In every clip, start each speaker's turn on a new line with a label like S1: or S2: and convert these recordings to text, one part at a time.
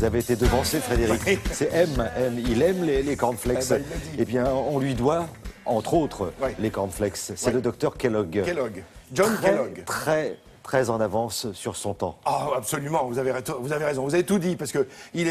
S1: Vous avez été devancé, Frédéric.
S2: Oui.
S1: C'est M. Il aime les cornflakes.
S2: Eh ben, il l'a dit.
S1: Eh bien, on lui doit, entre autres,
S2: Oui.
S1: les cornflakes. C'est
S2: Oui.
S1: le docteur Kellogg.
S2: Kellogg. John Kellogg.
S1: Très en avance sur son temps.
S2: Ah, absolument, vous avez raison, vous avez tout dit, parce que il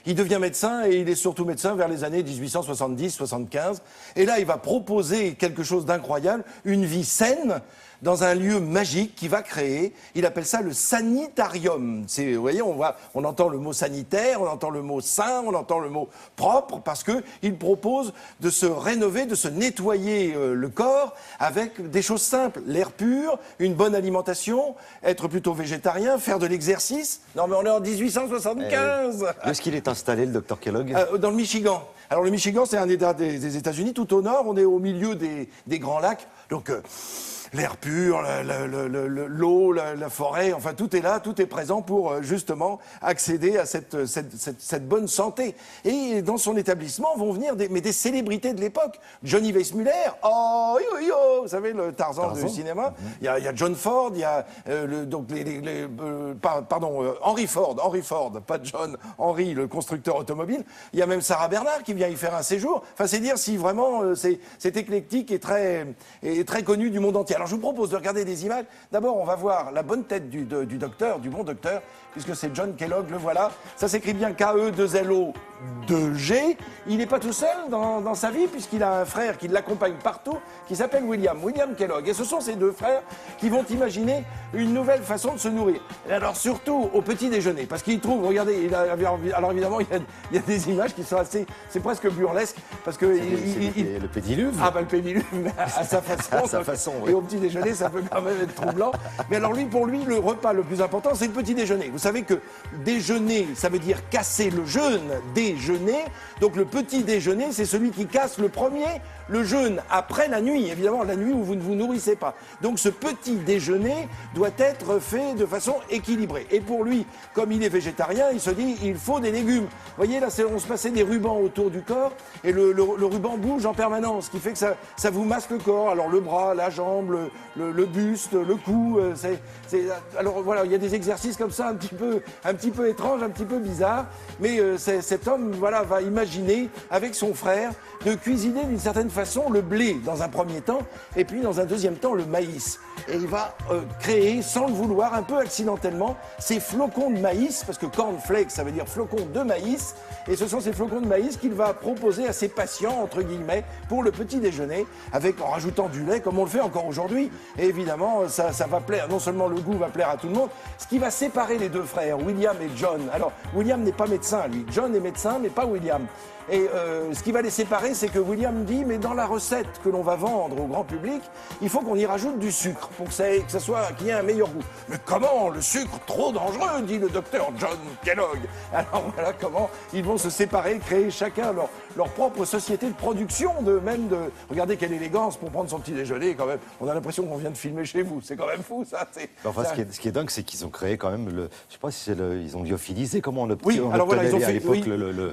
S2: devient médecin, et il est surtout médecin vers les années 1870-75, et là, il va proposer quelque chose d'incroyable, une vie saine, dans un lieu magique qu'il va créer. Il appelle ça le sanitarium. Vous voyez, on entend le mot sanitaire, on entend le mot sain, on entend le mot propre, parce qu'il propose de se rénover, de se nettoyer le corps avec des choses simples. L'air pur, une bonne alimentation, être plutôt végétarien, faire de l'exercice. Non, mais on est en 1875.
S1: Où est-ce qu'il est installé, le docteur Kellogg?
S2: Dans le Michigan. Alors le Michigan, c'est un État des États-Unis. Tout au nord, on est au milieu des grands lacs. Donc l'air pur, l'eau, la forêt, enfin tout est là, tout est présent pour justement accéder à cette bonne santé. Et dans son établissement vont venir des célébrités de l'époque. Johnny Weissmuller, oh yo yo, vous savez, le Tarzan du cinéma. Il y a John Ford, il y a Henry Ford, pas John, Henry, le constructeur automobile. Il y a même Sarah Bernard qui vient y faire un séjour. Enfin, c'est dire si vraiment c'est éclectique et très connu du monde entier. Alors je vous propose de regarder des images. D'abord, on va voir la bonne tête du docteur, du bon docteur, puisque c'est John Kellogg, le voilà. Ça s'écrit bien K-E-2-L-O-2-G. Il n'est pas tout seul dans sa vie, puisqu'il a un frère qui l'accompagne partout, qui s'appelle William Kellogg. Et ce sont ces deux frères qui vont imaginer une nouvelle façon de se nourrir. Et alors surtout au petit déjeuner, parce qu'ils trouvent, regardez, alors évidemment, il y a des images qui sont assez, c'est presque burlesque, parce que...
S1: Le pédiluve.
S2: Ah, le pédiluve, à sa façon.
S1: À sa façon, oui.
S2: Et au petit déjeuner, ça peut quand même être troublant. Mais alors pour lui, le repas le plus important, c'est le petit déjeuner. Vous savez que déjeuner, ça veut dire casser le jeûne, déjeuner. Donc le petit déjeuner, c'est celui qui casse le premier, le jeûne après la nuit. Évidemment, la nuit où vous ne vous nourrissez pas. Donc ce petit déjeuner doit être fait de façon équilibrée. Et pour lui, comme il est végétarien, il se dit, il faut des légumes. Vous voyez, là, on se passait des rubans autour du corps, et le ruban bouge en permanence, ce qui fait que ça vous masse le corps. Alors le bras, la jambe, le buste, le cou. Alors voilà, il y a des exercices comme ça un petit peu étranges, un petit peu bizarres. Mais cet homme, voilà, va imaginer avec son frère de cuisiner d'une certaine façon le blé dans un premier temps, et puis dans un deuxième temps le maïs. Et il va créer, sans le vouloir, un peu accidentellement, ces flocons de maïs, parce que cornflakes, ça veut dire flocons de maïs, et ce sont ces flocons de maïs qu'il va proposer à ses patients, entre guillemets, pour le petit déjeuner, en rajoutant du lait, comme on le fait encore aujourd'hui. Et évidemment, ça va plaire, non seulement le goût va plaire à tout le monde, ce qui va séparer les deux frères, William et John. Alors, William n'est pas médecin, lui. John est médecin, mais pas William. Et ce qui va les séparer, c'est que William dit, mais dans la recette que l'on va vendre au grand public, il faut qu'on y rajoute du sucre pour qu'il y ait un meilleur goût. Mais comment? Le sucre, trop dangereux, dit le docteur John Kellogg. Alors voilà comment ils vont se séparer, créer chacun leur propre société de production, regardez quelle élégance pour prendre son petit déjeuner quand même. On a l'impression qu'on vient de filmer chez vous. C'est quand même fou, ça.
S1: Enfin, ce qui est dingue, c'est qu'ils ont créé quand même je sais pas si ils ont lyophilisé, comment on
S2: oui, alors voilà, ils ont
S1: à l'époque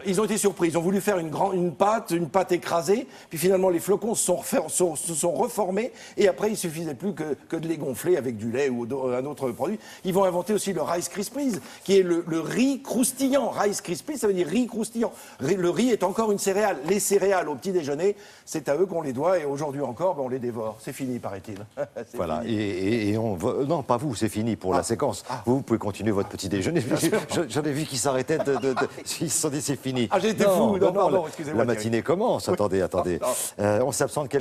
S2: ils ont été surpris. Ils ont voulu faire une pâte écrasée, puis finalement les flocons se sont reformés, et après il suffisait plus que de les gonfler avec du lait ou un autre produit. Ils vont inventer aussi le Rice Krispies, qui est le riz croustillant. Rice Krispies, ça veut dire riz croustillant. Le riz est encore une céréale. Les céréales au petit déjeuner, c'est à eux qu'on les doit, et aujourd'hui encore, on les dévore. C'est fini, paraît-il.
S1: Voilà, et on va... Non, pas vous, c'est fini pour la séquence. Vous pouvez continuer votre petit déjeuner. J'en ai vu qui s'arrêtaient, ils se sont dit c'est fini.
S2: Ah, j'ai été fou. Non, excusez-moi.
S1: La matinée commence, attendez. On s'absente quelques